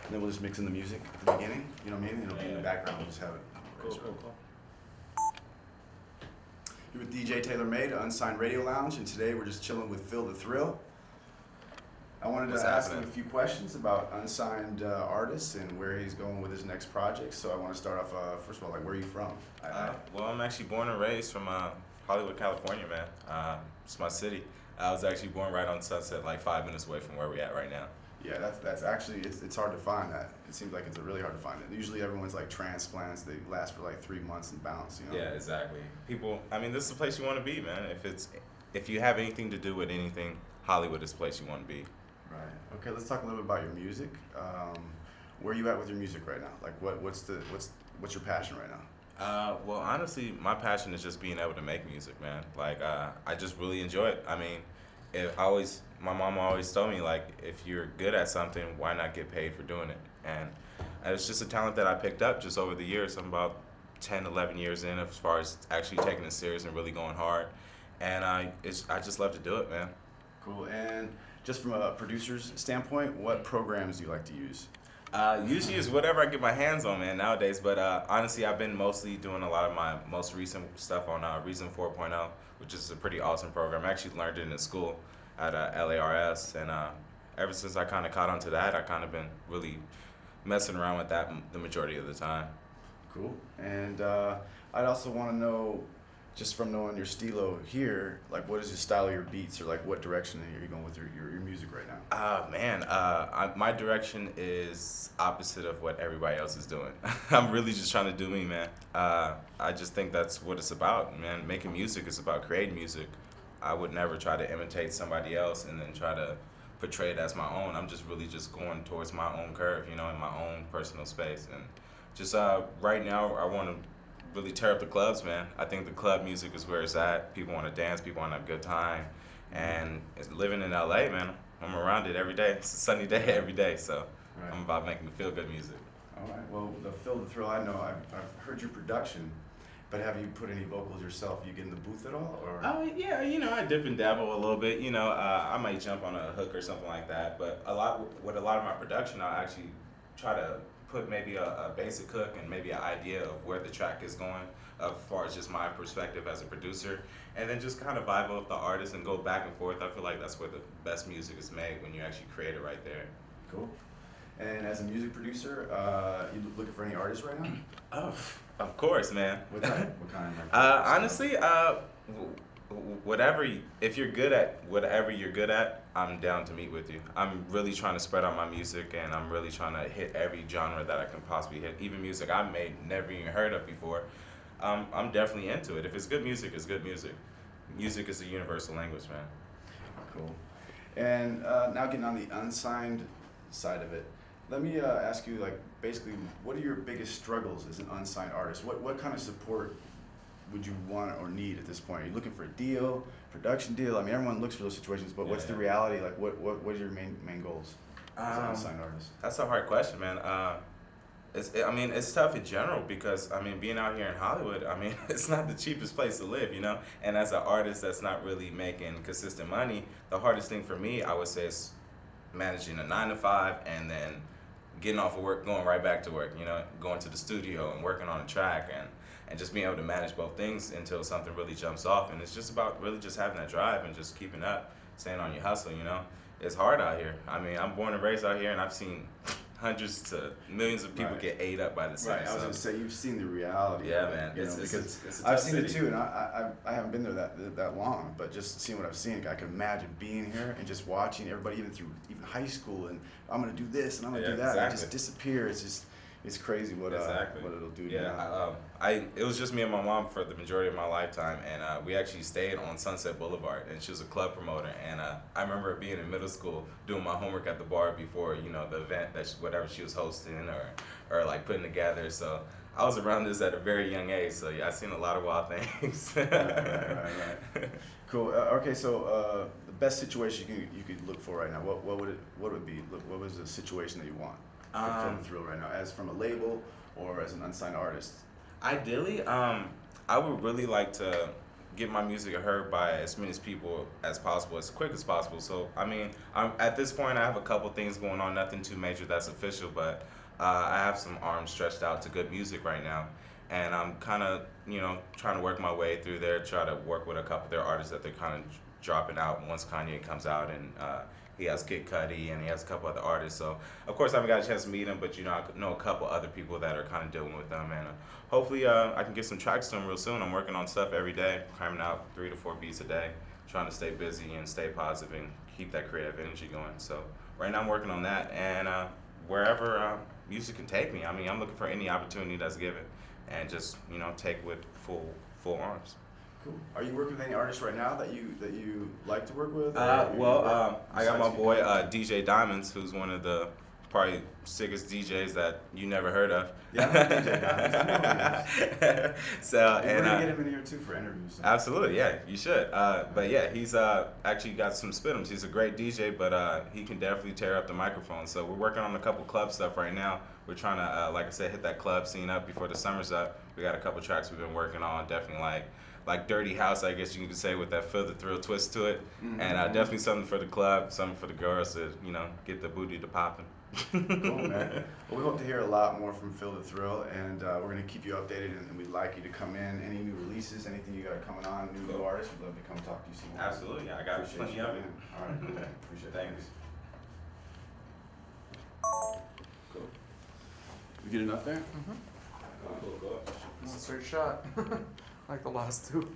and then we'll just mix in the music at the beginning. You know what I mean? It'll be in the background. We'll just have it. Cool. Here with DJ Taylormade, Unsigned Radio Lounge, and today we're just chilling with Phil the Thrill. I wanted to ask him a few questions about unsigned artists and where he's going with his next project. So I want to start off, first of all, like, where are you from? Well, I'm actually born and raised from Hollywood, California, man. It's my city. I was actually born right on Sunset, like 5 minutes away from where we're at right now. Yeah, that's actually, it's hard to find that. It seems like it's really hard to find it. Usually everyone's like transplants, they last for like 3 months and bounce, you know? Yeah, exactly. People, I mean, this is the place you want to be, man. If you have anything to do with anything, Hollywood is the place you want to be. Right. Okay, let's talk a little bit about your music. Where are you at with your music right now? Like, what's your passion right now? Well, honestly, my passion is just being able to make music, man. Like, I just really enjoy it. I mean, my mom always told me, like, if you're good at something, why not get paid for doing it? And it's just a talent that I picked up just over the years. I'm about 10, 11 years in as far as actually taking it serious and really going hard. And I just love to do it, man. Cool. And just from a producer's standpoint, what programs do you like to use? Usually it's whatever I get my hands on, man, nowadays. But honestly, I've been mostly doing a lot of my most recent stuff on Reason 4.0, which is a pretty awesome program. I actually learned it in school at LARS, and ever since I kind of caught on to that, I kind of been really messing around with that the majority of the time. Cool. And I'd also want to know, just from knowing your stilo here, like, what is your style of your beats, or like what direction are you going with your music right now? Man, my direction is opposite of what everybody else is doing. I'm really just trying to do me, man. I just think that's what it's about, man. Making music is about creating music. I would never try to imitate somebody else and then try to portray it as my own. I'm just really just going towards my own curve, you know, in my own personal space. And just right now, I want to really tear up the clubs, man. I think the club music is where it's at. People want to dance, people want to have a good time. And living in LA, man, I'm around it every day. It's a sunny day every day, so right. I'm about making feel good music. All right, well, the Phil the Thrill, I know, I've heard your production, but have you put any vocals yourself? You get in the booth at all? Or? Yeah, you know, I dip and dabble a little bit. You know, I might jump on a hook or something like that, but with a lot of my production, I'll actually try to put maybe a basic hook and maybe an idea of where the track is going as far as just my perspective as a producer, and then just kind of vibe with the artist and go back and forth. I feel like that's where the best music is made, when you actually create it right there. Cool. And as a music producer, you looking for any artists right now? Oh, of course, man. What kind? Honestly, if you're good at whatever you're good at, I'm down to meet with you. I'm really trying to spread out my music, and I'm really trying to hit every genre that I can possibly hit. Even music I made never even heard of before. I'm definitely into it. If it's good music, it's good music. Music is a universal language, man. Cool. And now getting on the unsigned side of it, let me ask you, like, basically, what are your biggest struggles as an unsigned artist? What kind of support would you want or need at this point? Are you looking for a deal, production deal? I mean, everyone looks for those situations, but what's the reality? Like, what are your main goals as an unsigned artist? That's a hard question, man. I mean, it's tough in general because, I mean, being out here in Hollywood, I mean, it's not the cheapest place to live, you know? And as an artist that's not really making consistent money, the hardest thing for me, I would say, is managing a 9 to 5 and then getting off of work, going right back to work, you know, going to the studio and working on a track and just being able to manage both things until something really jumps off. And it's just about really just having that drive and just keeping up, staying on your hustle, you know? It's hard out here. I mean, I'm born and raised out here, and I've seen hundreds to millions of people get ate up by the sun. Right, I was going to say, you've seen the reality. Yeah, man. Because I've seen it too, and I haven't been there that long, but just seeing what I've seen, I can imagine being here and just watching everybody, even through high school, and I'm going to do this, and I'm going to do that, and just disappear. It's crazy what it'll do to you. It was just me and my mom for the majority of my lifetime, and we actually stayed on Sunset Boulevard, and she was a club promoter, and I remember being in middle school doing my homework at the bar before, you know, the event that whatever she was hosting or like putting together. So I was around this at a very young age, so yeah, I've seen a lot of wild things. right. Cool. Okay, so the best situation you could look for right now, what would it be? What was the situation that you want for Phil the Thrill right now, as from a label or as an unsigned artist? Ideally, I would really like to get my music heard by as many people as possible, as quick as possible. So, I mean, at this point, I have a couple things going on, nothing too major that's official, but I have some arms stretched out to good music right now. And I'm kind of, you know, trying to work my way through there, try to work with a couple of their artists that they're kind of dropping out once Kanye comes out, and he has Kid Cudi and he has a couple other artists. So of course I haven't got a chance to meet them, but you know, I know a couple other people that are kind of dealing with them, and hopefully I can get some tracks to them real soon. I'm working on stuff every day, cramming out 3 to 4 beats a day, trying to stay busy and stay positive and keep that creative energy going. So right now I'm working on that, and wherever music can take me, I mean, I'm looking for any opportunity that's given, and just, you know, take with full arms. Cool. Are you working with any artists right now that you like to work with? I got my boy DJ Diamonds, who's one of the probably sickest DJs that you never heard of. Yeah, I know DJ Diamonds. I know who he is. So, we're gonna get him in here too for interviews. Absolutely, yeah, you should. But yeah, he's actually got some spitums. He's a great DJ, but he can definitely tear up the microphone. So we're working on a couple club stuff right now. We're trying to, like I said, hit that club scene up before the summer's up. We got a couple tracks we've been working on, definitely like dirty house, I guess you could say, with that Feel the Thrill twist to it. Mm-hmm. And definitely something for the club, something for the girls to, you know, get the booty to popping. Cool, man. Well, we hope to hear a lot more from Feel the Thrill, and we're going to keep you updated, and we'd like you to come in. Any new releases, anything you got coming on, new artists, we'd love to come talk to you some more. Absolutely, I got plenty of it. All right, cool. Appreciate it. Thanks. Cool. You get enough there? Cool. Straight shot. Like the last two.